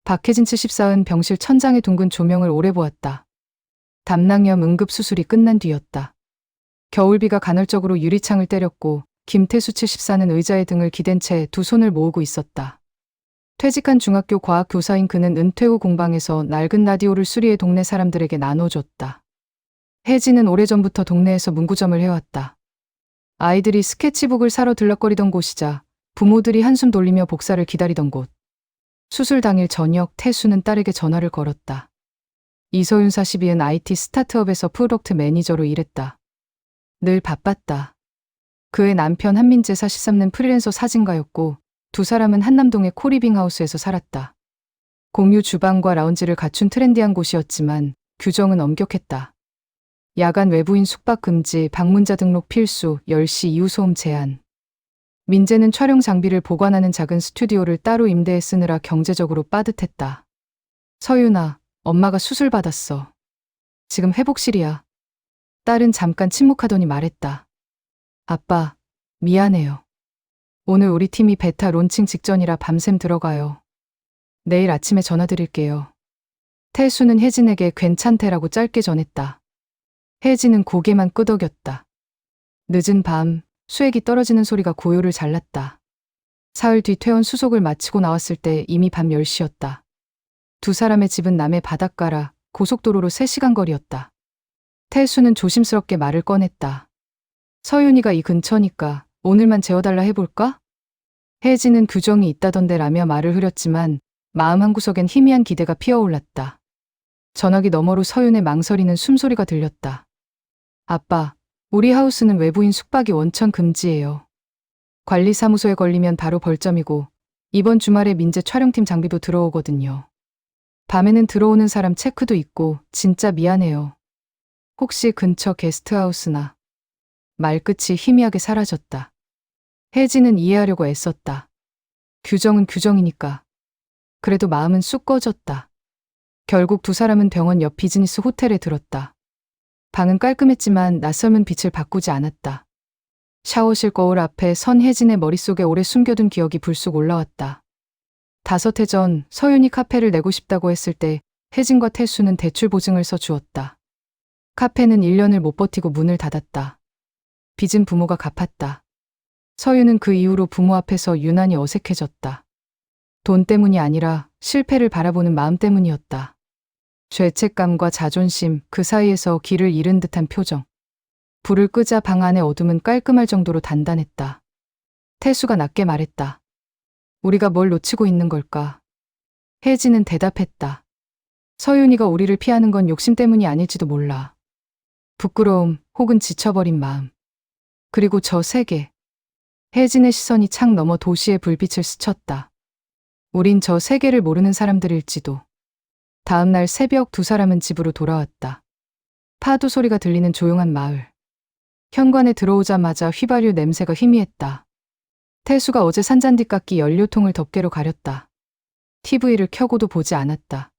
박혜진 74은 병실 천장의 둥근 조명을 오래 보았다. 담낭염 응급수술이 끝난 뒤였다. 겨울비가 간헐적으로 유리창을 때렸고 김태수 74는 의자에 등을 기댄 채 두 손을 모으고 있었다. 퇴직한 중학교 과학교사인 그는 은퇴 후 공방에서 낡은 라디오를 수리해 동네 사람들에게 나눠줬다. 혜진은 오래전부터 동네에서 문구점을 해왔다. 아이들이 스케치북을 사러 들락거리던 곳이자 부모들이 한숨 돌리며 복사를 기다리던 곳. 수술 당일 저녁 태수는 딸에게 전화를 걸었다. 이서윤 42은 IT 스타트업에서 프로덕트 매니저로 일했다. 늘 바빴다. 그의 남편 한민재 43는 프리랜서 사진가였고 두 사람은 한남동의 코리빙하우스에서 살았다. 공유 주방과 라운지를 갖춘 트렌디한 곳이었지만 규정은 엄격했다. 야간 외부인 숙박 금지, 방문자 등록 필수, 10시 이후 소음 제한. 민재는 촬영 장비를 보관하는 작은 스튜디오를 따로 임대해 쓰느라 경제적으로 빠듯했다. 서윤아, 엄마가 수술 받았어. 지금 회복실이야. 딸은 잠깐 침묵하더니 말했다. 아빠, 미안해요. 오늘 우리 팀이 베타 론칭 직전이라 밤샘 들어가요. 내일 아침에 전화드릴게요. 태수는 혜진에게 괜찮대라고 짧게 전했다. 혜진은 고개만 끄덕였다. 늦은 밤, 수액이 떨어지는 소리가 고요를 잘랐다. 사흘 뒤 퇴원 수속을 마치고 나왔을 때 이미 밤 10시였다. 두 사람의 집은 남해 바닷가라 고속도로로 3시간 거리였다. 태수는 조심스럽게 말을 꺼냈다. 서윤이가 이 근처니까 오늘만 재워달라 해볼까? 혜진은 규정이 있다던데 라며 말을 흐렸지만 마음 한구석엔 희미한 기대가 피어올랐다. 전화기 너머로 서윤의 망설이는 숨소리가 들렸다. 아빠, 우리 하우스는 외부인 숙박이 원천 금지예요. 관리사무소에 걸리면 바로 벌점이고 이번 주말에 민재 촬영팀 장비도 들어오거든요. 밤에는 들어오는 사람 체크도 있고 진짜 미안해요. 혹시 근처 게스트하우스나. 말끝이 희미하게 사라졌다. 혜진은 이해하려고 애썼다. 규정은 규정이니까. 그래도 마음은 쑥 꺼졌다. 결국 두 사람은 병원 옆 비즈니스 호텔에 들었다. 방은 깔끔했지만 낯설은 빛을 바꾸지 않았다. 샤워실 거울 앞에 선 혜진의 머릿속에 오래 숨겨둔 기억이 불쑥 올라왔다. 5해 전 서윤이 카페를 내고 싶다고 했을 때 혜진과 태수는 대출 보증을 써주었다. 카페는 1년을 못 버티고 문을 닫았다. 빚은 부모가 갚았다. 서윤은 그 이후로 부모 앞에서 유난히 어색해졌다. 돈 때문이 아니라 실패를 바라보는 마음 때문이었다. 죄책감과 자존심, 그 사이에서 길을 잃은 듯한 표정. 불을 끄자 방 안의 어둠은 깔끔할 정도로 단단했다. 태수가 낮게 말했다. 우리가 뭘 놓치고 있는 걸까? 혜진은 대답했다. 서윤이가 우리를 피하는 건 욕심 때문이 아닐지도 몰라. 부끄러움 혹은 지쳐버린 마음. 그리고 저 세계. 혜진의 시선이 창 너머 도시의 불빛을 스쳤다. 우린 저 세계를 모르는 사람들일지도. 다음 날 새벽 두 사람은 집으로 돌아왔다. 파도 소리가 들리는 조용한 마을. 현관에 들어오자마자 휘발유 냄새가 희미했다. 태수가 어제 산잔디 깎기 연료통을 덮개로 가렸다. TV를 켜고도 보지 않았다.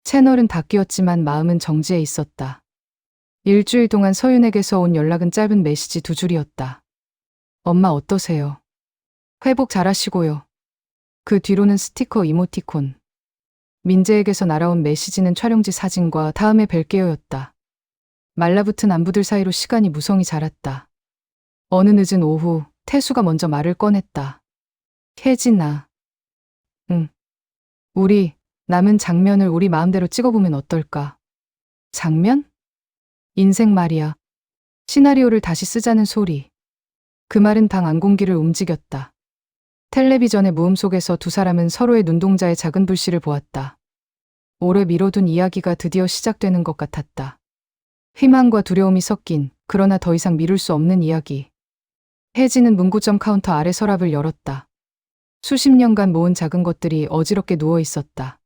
채널은 바뀌었지만 마음은 정지해 있었다. 일주일 동안 서윤에게서 온 연락은 짧은 메시지 2줄이었다. 엄마 어떠세요? 회복 잘하시고요. 그 뒤로는 스티커 이모티콘. 민재에게서 날아온 메시지는 촬영지 사진과 다음에 뵐게요였다. 말라붙은 안부들 사이로 시간이 무성히 자랐다. 어느 늦은 오후 태수가 먼저 말을 꺼냈다. 혜진아. 응. 우리 남은 장면을 우리 마음대로 찍어보면 어떨까? 장면? 인생 말이야. 시나리오를 다시 쓰자는 소리. 그 말은 방 안공기를 움직였다. 텔레비전의 무음 속에서 두 사람은 서로의 눈동자의 작은 불씨를 보았다. 오래 미뤄둔 이야기가 드디어 시작되는 것 같았다. 희망과 두려움이 섞인, 그러나 더 이상 미룰 수 없는 이야기. 혜진은 문구점 카운터 아래 서랍을 열었다. 수십 년간 모은 작은 것들이 어지럽게 누워 있었다.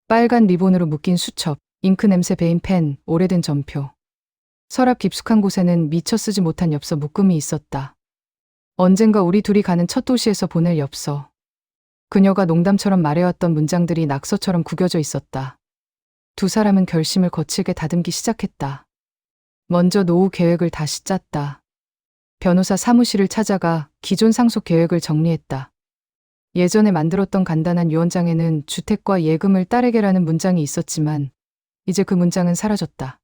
빨간 리본으로 묶인 수첩, 잉크 냄새 배인 펜, 오래된 전표. 서랍 깊숙한 곳에는 미처 쓰지 못한 엽서 묶음이 있었다. 언젠가 우리 둘이 가는 첫 도시에서 보낼 엽서. 그녀가 농담처럼 말해왔던 문장들이 낙서처럼 구겨져 있었다. 두 사람은 결심을 거칠게 다듬기 시작했다. 먼저 노후 계획을 다시 짰다. 변호사 사무실을 찾아가 기존 상속 계획을 정리했다. 예전에 만들었던 간단한 유언장에는 주택과 예금을 딸에게라는 문장이 있었지만 이제 그 문장은 사라졌다.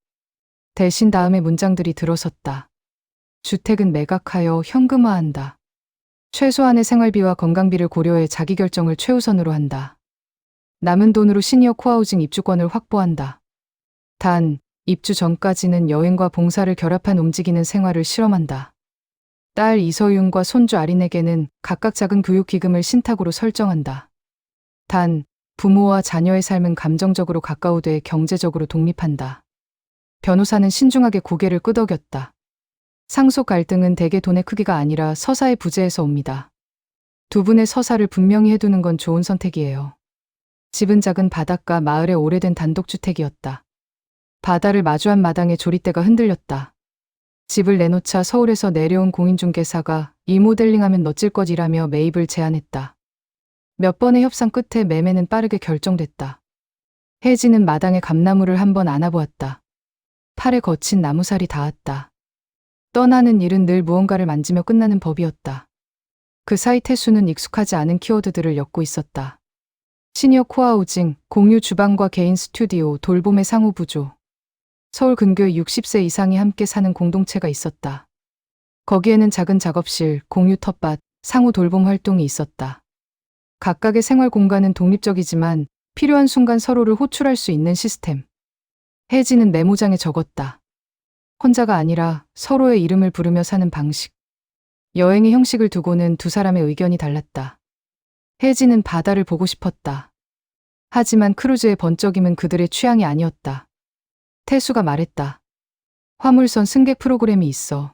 대신 다음의 문장들이 들어섰다. 주택은 매각하여 현금화한다. 최소한의 생활비와 건강비를 고려해 자기 결정을 최우선으로 한다. 남은 돈으로 시니어 코하우징 입주권을 확보한다. 단, 입주 전까지는 여행과 봉사를 결합한 움직이는 생활을 실험한다. 딸 이서윤과 손주 아린에게는 각각 작은 교육기금을 신탁으로 설정한다. 단, 부모와 자녀의 삶은 감정적으로 가까우되 경제적으로 독립한다. 변호사는 신중하게 고개를 끄덕였다. 상속 갈등은 대개 돈의 크기가 아니라 서사의 부재에서 옵니다. 두 분의 서사를 분명히 해두는 건 좋은 선택이에요. 집은 작은 바닷가 마을의 오래된 단독주택이었다. 바다를 마주한 마당에 조리대가 흔들렸다. 집을 내놓자 서울에서 내려온 공인중개사가 이 모델링하면 멋질 것이라며 매입을 제안했다. 몇 번의 협상 끝에 매매는 빠르게 결정됐다. 혜진은 마당에 감나무를 한번 안아보았다. 팔에 거친 나무살이 닿았다. 떠나는 일은 늘 무언가를 만지며 끝나는 법이었다. 그 사이 태수는 익숙하지 않은 키워드들을 엮고 있었다. 시니어 코하우징, 공유 주방과 개인 스튜디오, 돌봄의 상호부조. 서울 근교에 60세 이상이 함께 사는 공동체가 있었다. 거기에는 작은 작업실, 공유 텃밭, 상호 돌봄 활동이 있었다. 각각의 생활 공간은 독립적이지만 필요한 순간 서로를 호출할 수 있는 시스템. 혜진은 메모장에 적었다. 혼자가 아니라 서로의 이름을 부르며 사는 방식. 여행의 형식을 두고는 두 사람의 의견이 달랐다. 혜진은 바다를 보고 싶었다. 하지만 크루즈의 번쩍임은 그들의 취향이 아니었다. 태수가 말했다. 화물선 승객 프로그램이 있어.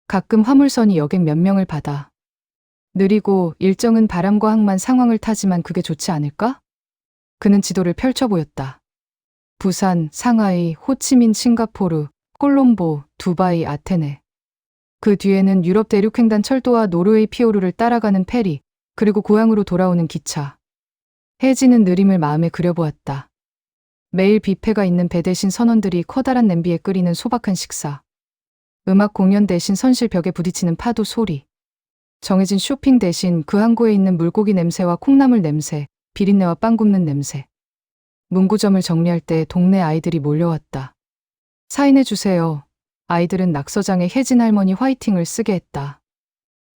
가끔 화물선이 여객 몇 명을 받아. 느리고 일정은 바람과 항만 상황을 타지만 그게 좋지 않을까? 그는 지도를 펼쳐 보였다. 부산, 상하이, 호치민, 싱가포르, 콜롬보, 두바이, 아테네. 그 뒤에는 유럽 대륙횡단 철도와 노르웨이 피오르를 따라가는 페리, 그리고 고향으로 돌아오는 기차. 혜진은 느림을 마음에 그려보았다. 매일 뷔페가 있는 배 대신 선원들이 커다란 냄비에 끓이는 소박한 식사. 음악 공연 대신 선실 벽에 부딪히는 파도 소리. 정해진 쇼핑 대신 그 항구에 있는 물고기 냄새와 콩나물 냄새, 비린내와 빵 굽는 냄새. 문구점을 정리할 때 동네 아이들이 몰려왔다. 사인해 주세요. 아이들은 낙서장에 혜진 할머니 화이팅을 쓰게 했다.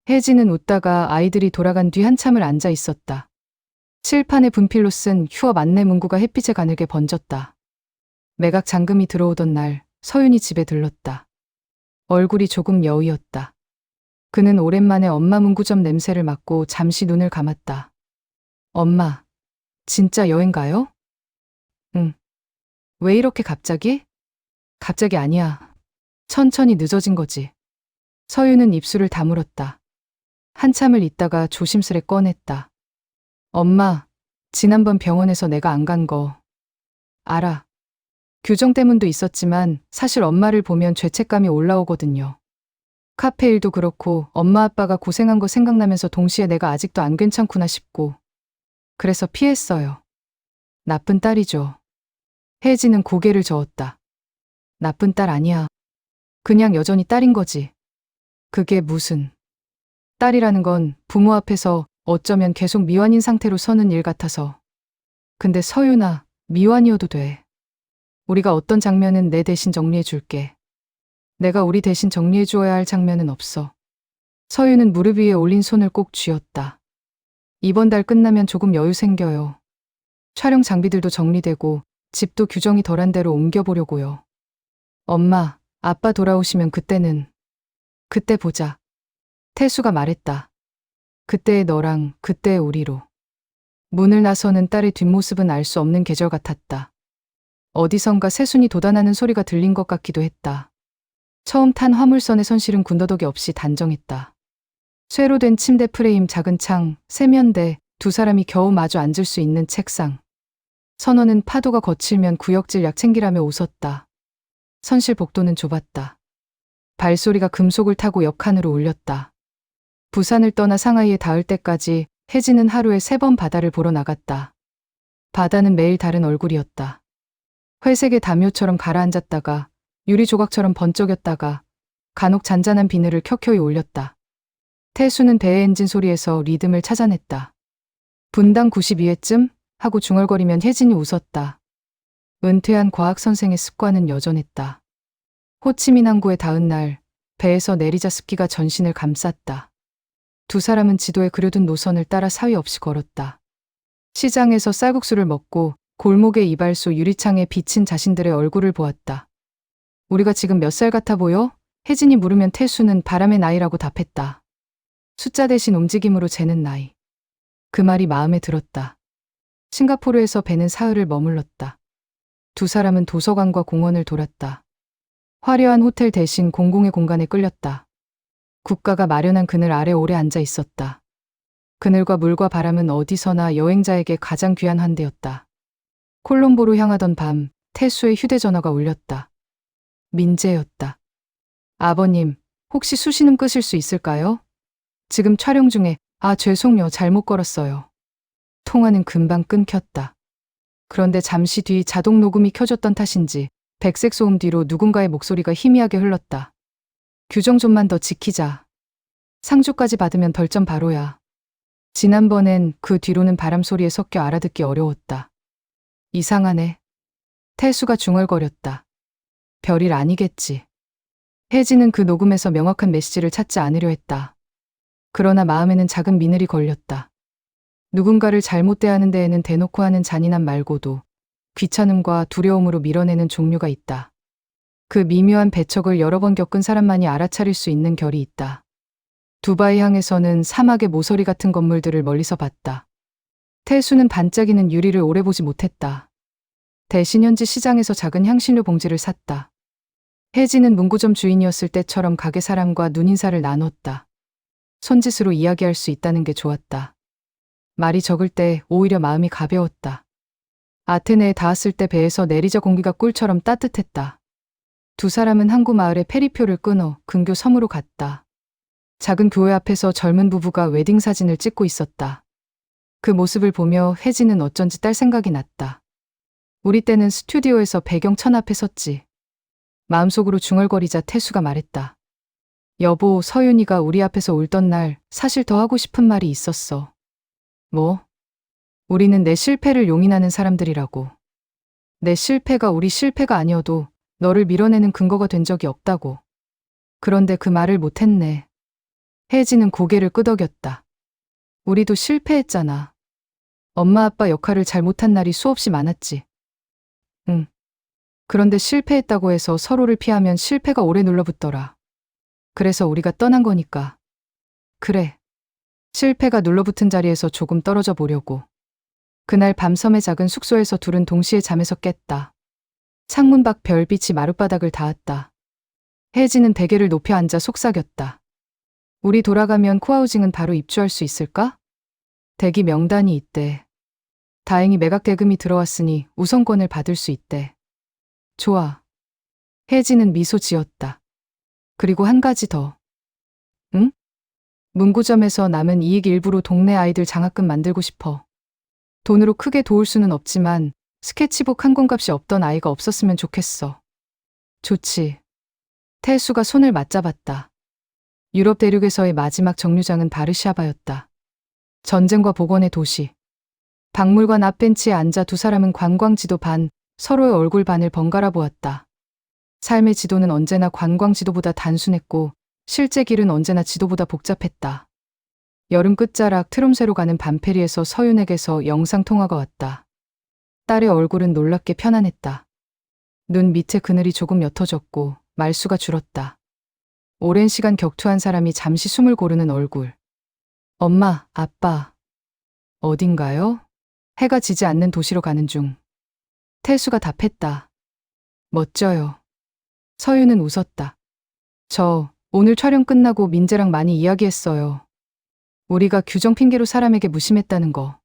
혜진은 웃다가 아이들이 돌아간 뒤 한참을 앉아 있었다. 칠판에 분필로 쓴 휴업 안내 문구가 햇빛에 가늘게 번졌다. 매각 잔금이 들어오던 날 서윤이 집에 들렀다. 얼굴이 조금 여위었다. 그는 오랜만에 엄마 문구점 냄새를 맡고 잠시 눈을 감았다. 엄마, 진짜 여행 가요? 응. 왜 이렇게 갑자기? 갑자기 아니야. 천천히 늦어진 거지. 서윤은 입술을 다물었다. 한참을 있다가 조심스레 꺼냈다. 엄마, 지난번 병원에서 내가 안 간 거 알아. 규정 때문도 있었지만 사실 엄마를 보면 죄책감이 올라오거든요. 카페 일도 그렇고 엄마 아빠가 고생한 거 생각나면서 동시에 내가 아직도 안 괜찮구나 싶고. 그래서 피했어요. 나쁜 딸이죠. 혜진은 고개를 저었다. 나쁜 딸 아니야. 그냥 여전히 딸인 거지. 그게 무슨. 딸이라는 건 부모 앞에서 어쩌면 계속 미완인 상태로 서는 일 같아서. 근데 서윤아, 미완이어도 돼. 우리가 어떤 장면은 내 대신 정리해 줄게. 내가 우리 대신 정리해 주어야 할 장면은 없어. 서윤은 무릎 위에 올린 손을 꼭 쥐었다. 이번 달 끝나면 조금 여유 생겨요. 촬영 장비들도 정리되고 집도 규정이 덜한 대로 옮겨보려고요. 엄마, 아빠 돌아오시면 그때는. 그때 보자. 태수가 말했다. 그때의 너랑 그때의 우리로. 문을 나서는 딸의 뒷모습은 알 수 없는 계절 같았다. 어디선가 새순이 돋아나는 소리가 들린 것 같기도 했다. 처음 탄 화물선의 선실은 군더더기 없이 단정했다. 쇠로 된 침대 프레임, 작은 창, 세면대, 두 사람이 겨우 마주 앉을 수 있는 책상. 선원은 파도가 거칠면 구역질 약 챙기라며 웃었다. 선실 복도는 좁았다. 발소리가 금속을 타고 옆칸으로 울렸다. 부산을 떠나 상하이에 닿을 때까지 혜진은 하루에 3번 바다를 보러 나갔다. 바다는 매일 다른 얼굴이었다. 회색의 담요처럼 가라앉았다가 유리 조각처럼 번쩍였다가 간혹 잔잔한 비늘을 켜켜이 올렸다. 태수는 배의 엔진 소리에서 리듬을 찾아냈다. 분당 92회쯤 하고 중얼거리면 혜진이 웃었다. 은퇴한 과학 선생의 습관은 여전했다. 호치민 항구에 닿은 날 배에서 내리자 습기가 전신을 감쌌다. 두 사람은 지도에 그려둔 노선을 따라 사위 없이 걸었다. 시장에서 쌀국수를 먹고 골목의 이발소 유리창에 비친 자신들의 얼굴을 보았다. 우리가 지금 몇 살 같아 보여? 혜진이 물으면 태수는 바람의 나이라고 답했다. 숫자 대신 움직임으로 재는 나이. 그 말이 마음에 들었다. 싱가포르에서 배는 사흘을 머물렀다. 두 사람은 도서관과 공원을 돌았다. 화려한 호텔 대신 공공의 공간에 끌렸다. 국가가 마련한 그늘 아래 오래 앉아 있었다. 그늘과 물과 바람은 어디서나 여행자에게 가장 귀한 환대였다. 콜롬보로 향하던 밤, 태수의 휴대전화가 울렸다. 민재였다. 아버님, 혹시 수신음 끄실 수 있을까요? 지금 촬영 중에, 죄송요, 잘못 걸었어요. 통화는 금방 끊겼다. 그런데 잠시 뒤 자동 녹음이 켜졌던 탓인지 백색 소음 뒤로 누군가의 목소리가 희미하게 흘렀다. 규정 좀만 더 지키자. 상주까지 받으면 벌점 바로야. 지난번엔 그 뒤로는 바람 소리에 섞여 알아듣기 어려웠다. 이상하네. 태수가 중얼거렸다. 별일 아니겠지. 혜진은 그 녹음에서 명확한 메시지를 찾지 않으려 했다. 그러나 마음에는 작은 미늘이 걸렸다. 누군가를 잘못 대하는 데에는 대놓고 하는 잔인함 말고도 귀찮음과 두려움으로 밀어내는 종류가 있다. 그 미묘한 배척을 여러 번 겪은 사람만이 알아차릴 수 있는 결이 있다. 두바이 항에서는 사막의 모서리 같은 건물들을 멀리서 봤다. 태수는 반짝이는 유리를 오래 보지 못했다. 대신 현지 시장에서 작은 향신료 봉지를 샀다. 혜진은 문구점 주인이었을 때처럼 가게 사람과 눈인사를 나눴다. 손짓으로 이야기할 수 있다는 게 좋았다. 말이 적을 때 오히려 마음이 가벼웠다. 아테네에 닿았을 때 배에서 내리자 공기가 꿀처럼 따뜻했다. 두 사람은 항구 마을에 페리표를 끊어 근교 섬으로 갔다. 작은 교회 앞에서 젊은 부부가 웨딩 사진을 찍고 있었다. 그 모습을 보며 혜진은 어쩐지 딸 생각이 났다. 우리 때는 스튜디오에서 배경 천 앞에 섰지. 마음속으로 중얼거리자 태수가 말했다. 여보, 서윤이가 우리 앞에서 울던 날 사실 더 하고 싶은 말이 있었어. 뭐? 우리는 내 실패를 용인하는 사람들이라고. 내 실패가 우리 실패가 아니어도 너를 밀어내는 근거가 된 적이 없다고. 그런데 그 말을 못했네. 혜진은 고개를 끄덕였다. 우리도 실패했잖아. 엄마 아빠 역할을 잘 못한 날이 수없이 많았지. 응. 그런데 실패했다고 해서 서로를 피하면 실패가 오래 눌러붙더라. 그래서 우리가 떠난 거니까. 그래. 실패가 눌러붙은 자리에서 조금 떨어져 보려고. 그날 밤 섬의 작은 숙소에서 둘은 동시에 잠에서 깼다. 창문 밖 별빛이 마룻바닥을 닿았다. 혜진은 베개를 높여 앉아 속삭였다. 우리 돌아가면 코하우징은 바로 입주할 수 있을까? 대기 명단이 있대. 다행히 매각 대금이 들어왔으니 우선권을 받을 수 있대. 좋아. 혜진은 미소 지었다. 그리고 한 가지 더. 응? 문구점에서 남은 이익 일부로 동네 아이들 장학금 만들고 싶어. 돈으로 크게 도울 수는 없지만 스케치북 한 권값이 없던 아이가 없었으면 좋겠어. 좋지. 태수가 손을 맞잡았다. 유럽 대륙에서의 마지막 정류장은 바르샤바였다. 전쟁과 복원의 도시. 박물관 앞 벤치에 앉아 두 사람은 관광지도 반, 서로의 얼굴 반을 번갈아 보았다. 삶의 지도는 언제나 관광 지도보다 단순했고 실제 길은 언제나 지도보다 복잡했다. 여름 끝자락 트롬새로 가는 반페리에서 서윤에게서 영상통화가 왔다. 딸의 얼굴은 놀랍게 편안했다. 눈 밑에 그늘이 조금 옅어졌고 말수가 줄었다. 오랜 시간 격투한 사람이 잠시 숨을 고르는 얼굴. 엄마, 아빠. 어딘가요? 해가 지지 않는 도시로 가는 중. 태수가 답했다. 멋져요. 서윤은 웃었다. 저 오늘 촬영 끝나고 민재랑 많이 이야기했어요. 우리가 규정 핑계로 사람에게 무심했다는 거.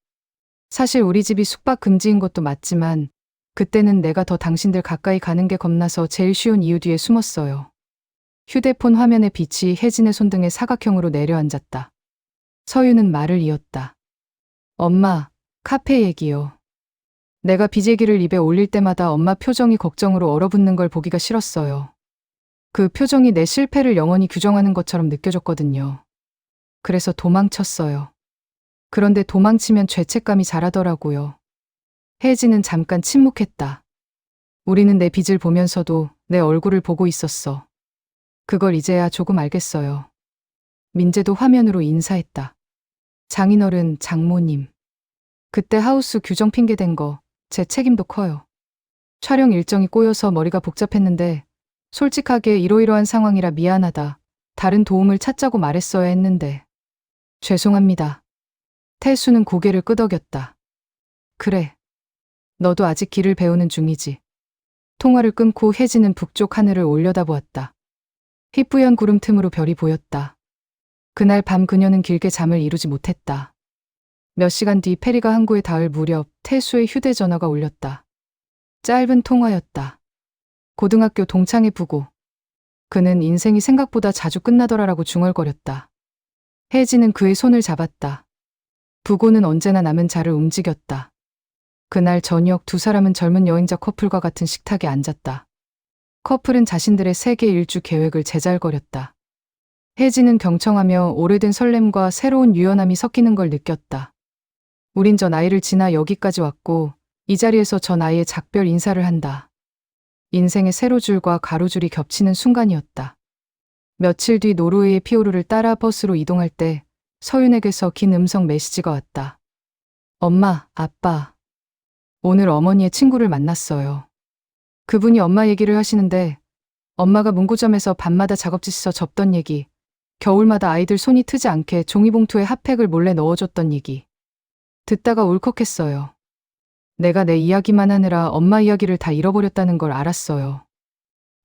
사실 우리 집이 숙박 금지인 것도 맞지만 그때는 내가 더 당신들 가까이 가는 게 겁나서 제일 쉬운 이유 뒤에 숨었어요. 휴대폰 화면의 빛이 혜진의 손등에 사각형으로 내려앉았다. 서윤은 말을 이었다. 엄마, 카페 얘기요. 내가 비제기를 입에 올릴 때마다 엄마 표정이 걱정으로 얼어붙는 걸 보기가 싫었어요. 그 표정이 내 실패를 영원히 규정하는 것처럼 느껴졌거든요. 그래서 도망쳤어요. 그런데 도망치면 죄책감이 자라더라고요. 혜진은 잠깐 침묵했다. 우리는 내 빚을 보면서도 내 얼굴을 보고 있었어. 그걸 이제야 조금 알겠어요. 민재도 화면으로 인사했다. 장인어른, 장모님. 그때 하우스 규정 핑계 댄 거 제 책임도 커요. 촬영 일정이 꼬여서 머리가 복잡했는데 솔직하게 이러이러한 상황이라 미안하다. 다른 도움을 찾자고 말했어야 했는데. 죄송합니다. 태수는 고개를 끄덕였다. 그래. 너도 아직 길을 배우는 중이지. 통화를 끊고 혜진은 북쪽 하늘을 올려다보았다. 휘뿌연 구름 틈으로 별이 보였다. 그날 밤 그녀는 길게 잠을 이루지 못했다. 몇 시간 뒤 페리가 항구에 닿을 무렵 태수의 휴대전화가 울렸다. 짧은 통화였다. 고등학교 동창의 부고. 그는 인생이 생각보다 자주 끝나더라라고 중얼거렸다. 혜진은 그의 손을 잡았다. 부고는 언제나 남은 자를 움직였다. 그날 저녁 두 사람은 젊은 여행자 커플과 같은 식탁에 앉았다. 커플은 자신들의 세계 일주 계획을 제잘거렸다. 혜진은 경청하며 오래된 설렘과 새로운 유연함이 섞이는 걸 느꼈다. 우린 저 나이를 지나 여기까지 왔고 이 자리에서 저 나이에 작별 인사를 한다. 인생의 세로줄과 가로줄이 겹치는 순간이었다. 며칠 뒤 노르웨이의 피오르를 따라 버스로 이동할 때 서윤에게서 긴 음성 메시지가 왔다. 엄마, 아빠. 오늘 어머니의 친구를 만났어요. 그분이 엄마 얘기를 하시는데 엄마가 문고점에서 밤마다 작업지 씻어 접던 얘기, 겨울마다 아이들 손이 트지 않게 종이봉투에 핫팩을 몰래 넣어줬던 얘기. 듣다가 울컥했어요. 내가 내 이야기만 하느라 엄마 이야기를 다 잃어버렸다는 걸 알았어요.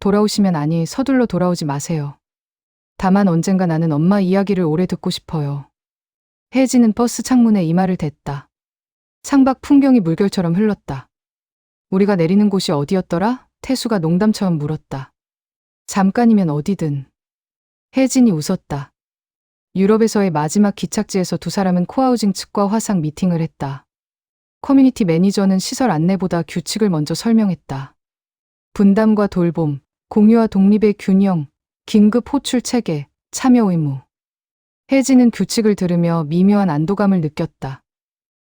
돌아오시면 아니 서둘러 돌아오지 마세요. 다만 언젠가 나는 엄마 이야기를 오래 듣고 싶어요. 혜진은 버스 창문에 이마를 댔다. 창밖 풍경이 물결처럼 흘렀다. 우리가 내리는 곳이 어디였더라? 태수가 농담처럼 물었다. 잠깐이면 어디든. 혜진이 웃었다. 유럽에서의 마지막 기착지에서 두 사람은 코하우징 측과 화상 미팅을 했다. 커뮤니티 매니저는 시설 안내보다 규칙을 먼저 설명했다. 분담과 돌봄, 공유와 독립의 균형, 긴급 호출 체계, 참여 의무. 혜진은 규칙을 들으며 미묘한 안도감을 느꼈다.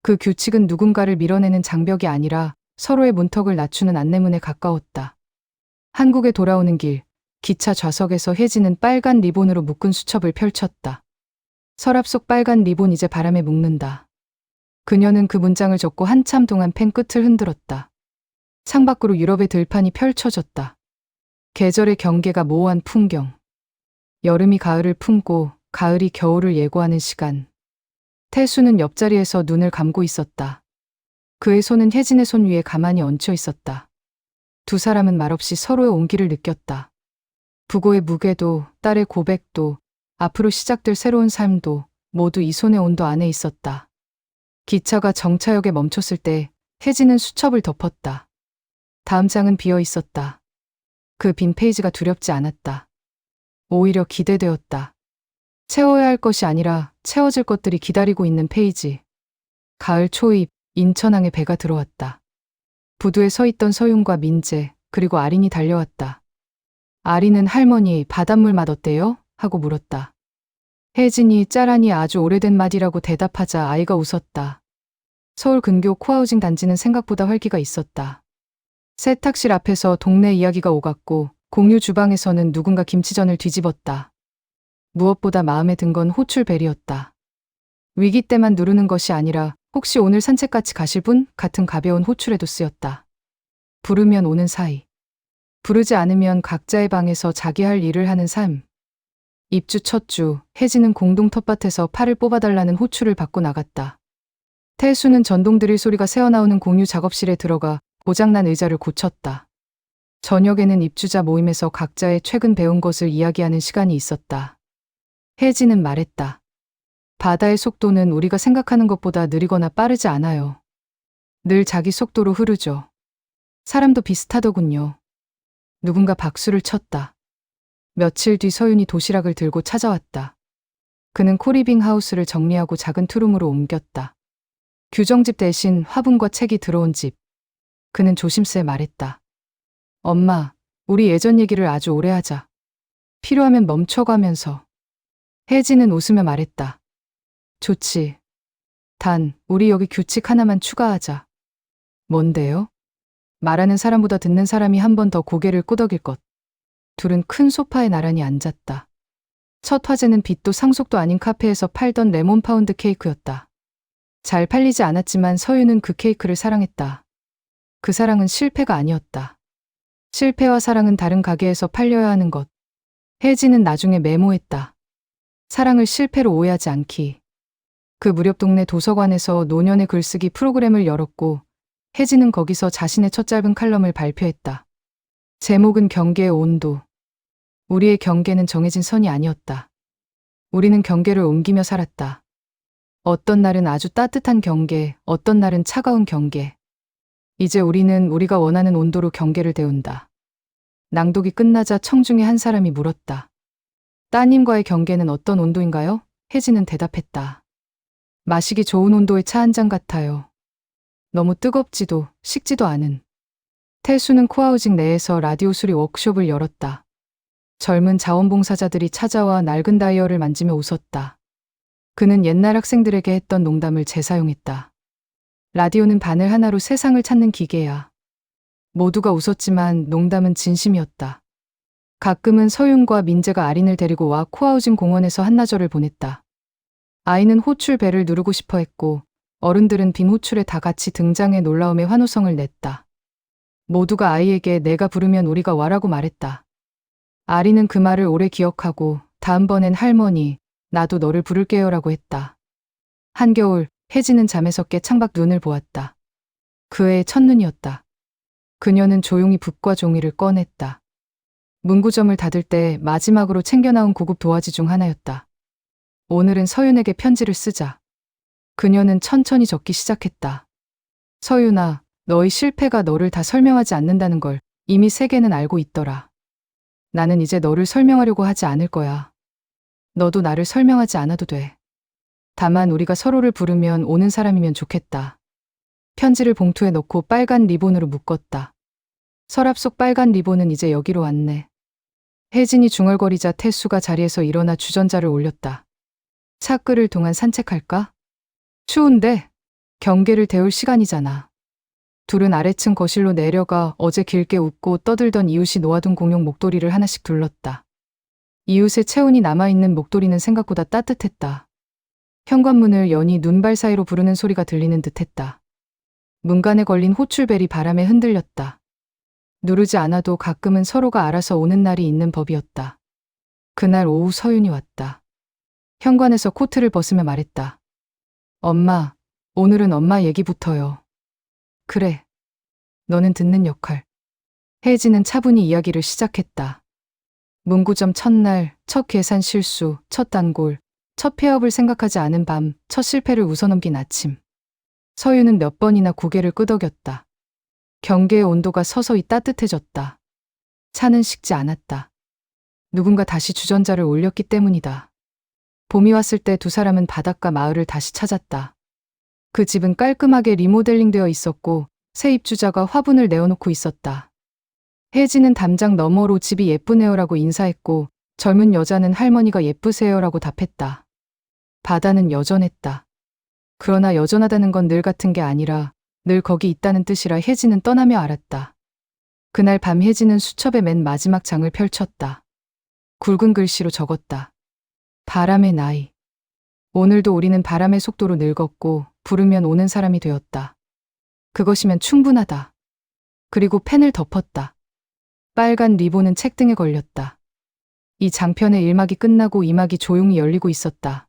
그 규칙은 누군가를 밀어내는 장벽이 아니라 서로의 문턱을 낮추는 안내문에 가까웠다. 한국에 돌아오는 길, 기차 좌석에서 혜진은 빨간 리본으로 묶은 수첩을 펼쳤다. 서랍 속 빨간 리본 이제 바람에 묶는다. 그녀는 그 문장을 적고 한참 동안 펜 끝을 흔들었다. 창밖으로 유럽의 들판이 펼쳐졌다. 계절의 경계가 모호한 풍경. 여름이 가을을 품고 가을이 겨울을 예고하는 시간. 태수는 옆자리에서 눈을 감고 있었다. 그의 손은 혜진의 손 위에 가만히 얹혀 있었다. 두 사람은 말없이 서로의 온기를 느꼈다. 부고의 무게도, 딸의 고백도, 앞으로 시작될 새로운 삶도 모두 이 손의 온도 안에 있었다. 기차가 정차역에 멈췄을 때 혜진은 수첩을 덮었다. 다음 장은 비어 있었다. 그 빈 페이지가 두렵지 않았다. 오히려 기대되었다. 채워야 할 것이 아니라 채워질 것들이 기다리고 있는 페이지. 가을 초입, 인천항에 배가 들어왔다. 부두에 서 있던 서윤과 민재, 그리고 아린이 달려왔다. 아린은 할머니, 바닷물 맛 어때요? 하고 물었다. 혜진이 짜란히 아주 오래된 맛이라고 대답하자 아이가 웃었다. 서울 근교 코하우징 단지는 생각보다 활기가 있었다. 세탁실 앞에서 동네 이야기가 오갔고 공유 주방에서는 누군가 김치전을 뒤집었다. 무엇보다 마음에 든 건 호출벨이었다. 위기 때만 누르는 것이 아니라 혹시 오늘 산책 같이 가실 분? 같은 가벼운 호출에도 쓰였다. 부르면 오는 사이. 부르지 않으면 각자의 방에서 자기 할 일을 하는 삶. 입주 첫 주, 혜진은 공동 텃밭에서 팔을 뽑아달라는 호출을 받고 나갔다. 태수는 전동 드릴 소리가 새어나오는 공유 작업실에 들어가 고장난 의자를 고쳤다. 저녁에는 입주자 모임에서 각자의 최근 배운 것을 이야기하는 시간이 있었다. 혜진은 말했다. 바다의 속도는 우리가 생각하는 것보다 느리거나 빠르지 않아요. 늘 자기 속도로 흐르죠. 사람도 비슷하더군요. 누군가 박수를 쳤다. 며칠 뒤 서윤이 도시락을 들고 찾아왔다. 그는 코리빙 하우스를 정리하고 작은 투룸으로 옮겼다. 규정집 대신 화분과 책이 들어온 집. 그는 조심스레 말했다. 엄마, 우리 예전 얘기를 아주 오래 하자. 필요하면 멈춰가면서. 혜진은 웃으며 말했다. 좋지. 단, 우리 여기 규칙 하나만 추가하자. 뭔데요? 말하는 사람보다 듣는 사람이 한 번 더 고개를 끄덕일 것. 둘은 큰 소파에 나란히 앉았다. 첫 화제는 빛도 상속도 아닌 카페에서 팔던 레몬 파운드 케이크였다. 잘 팔리지 않았지만 서유는 그 케이크를 사랑했다. 그 사랑은 실패가 아니었다. 실패와 사랑은 다른 가게에서 팔려야 하는 것. 혜진은 나중에 메모했다. 사랑을 실패로 오해하지 않기. 그 무렵 동네 도서관에서 노년의 글쓰기 프로그램을 열었고 혜진은 거기서 자신의 첫 짧은 칼럼을 발표했다. 제목은 경계의 온도. 우리의 경계는 정해진 선이 아니었다. 우리는 경계를 옮기며 살았다. 어떤 날은 아주 따뜻한 경계, 어떤 날은 차가운 경계. 이제 우리는 우리가 원하는 온도로 경계를 데운다. 낭독이 끝나자 청중의 한 사람이 물었다. 따님과의 경계는 어떤 온도인가요? 혜진은 대답했다. 마시기 좋은 온도의 차 한 잔 같아요. 너무 뜨겁지도 식지도 않은. 태수는 코하우징 내에서 라디오 수리 워크숍을 열었다. 젊은 자원봉사자들이 찾아와 낡은 다이얼을 만지며 웃었다. 그는 옛날 학생들에게 했던 농담을 재사용했다. 라디오는 바늘 하나로 세상을 찾는 기계야. 모두가 웃었지만 농담은 진심이었다. 가끔은 서윤과 민재가 아린을 데리고 와 코하우징 공원에서 한나절을 보냈다. 아이는 호출 벨을 누르고 싶어 했고 어른들은 빈 호출에 다 같이 등장해 놀라움의 환호성을 냈다. 모두가 아이에게 내가 부르면 우리가 와라고 말했다. 아린은 그 말을 오래 기억하고 다음번엔 할머니, 나도 너를 부를게요라고 했다. 한겨울, 혜진은 잠에서 깨 창밖 눈을 보았다. 그의 첫눈이었다. 그녀는 조용히 붓과 종이를 꺼냈다. 문구점을 닫을 때 마지막으로 챙겨나온 고급 도화지 중 하나였다. 오늘은 서윤에게 편지를 쓰자. 그녀는 천천히 적기 시작했다. 서윤아, 너의 실패가 너를 다 설명하지 않는다는 걸 이미 세계는 알고 있더라. 나는 이제 너를 설명하려고 하지 않을 거야. 너도 나를 설명하지 않아도 돼. 다만 우리가 서로를 부르면 오는 사람이면 좋겠다. 편지를 봉투에 넣고 빨간 리본으로 묶었다. 서랍 속 빨간 리본은 이제 여기로 왔네. 혜진이 중얼거리자 태수가 자리에서 일어나 주전자를 올렸다. 차 끓을 동안 산책할까? 추운데 경계를 데울 시간이잖아. 둘은 아래층 거실로 내려가 어제 길게 웃고 떠들던 이웃이 놓아둔 공용 목도리를 하나씩 둘렀다. 이웃의 체온이 남아있는 목도리는 생각보다 따뜻했다. 현관문을 여니 눈발 사이로 부르는 소리가 들리는 듯했다. 문간에 걸린 호출벨이 바람에 흔들렸다. 누르지 않아도 가끔은 서로가 알아서 오는 날이 있는 법이었다. 그날 오후 서윤이 왔다. 현관에서 코트를 벗으며 말했다. 엄마, 오늘은 엄마 얘기부터요. 그래. 너는 듣는 역할. 혜진은 차분히 이야기를 시작했다. 문구점 첫날, 첫 계산 실수, 첫 단골, 첫 폐업을 생각하지 않은 밤, 첫 실패를 웃어넘긴 아침. 서윤은 몇 번이나 고개를 끄덕였다. 경계의 온도가 서서히 따뜻해졌다. 차는 식지 않았다. 누군가 다시 주전자를 올렸기 때문이다. 봄이 왔을 때 두 사람은 바닷가 마을을 다시 찾았다. 그 집은 깔끔하게 리모델링되어 있었고 새 입주자가 화분을 내어놓고 있었다. 혜진은 담장 너머로 집이 예쁘네요라고 인사했고 젊은 여자는 할머니가 예쁘세요라고 답했다. 바다는 여전했다. 그러나 여전하다는 건 늘 같은 게 아니라 늘 거기 있다는 뜻이라 혜진은 떠나며 알았다. 그날 밤 혜진은 수첩의 맨 마지막 장을 펼쳤다. 굵은 글씨로 적었다. 바람의 나이. 오늘도 우리는 바람의 속도로 늙었고 부르면 오는 사람이 되었다. 그것이면 충분하다. 그리고 펜을 덮었다. 빨간 리본은 책등에 걸렸다. 이 장편의 1막이 끝나고 2막이 조용히 열리고 있었다.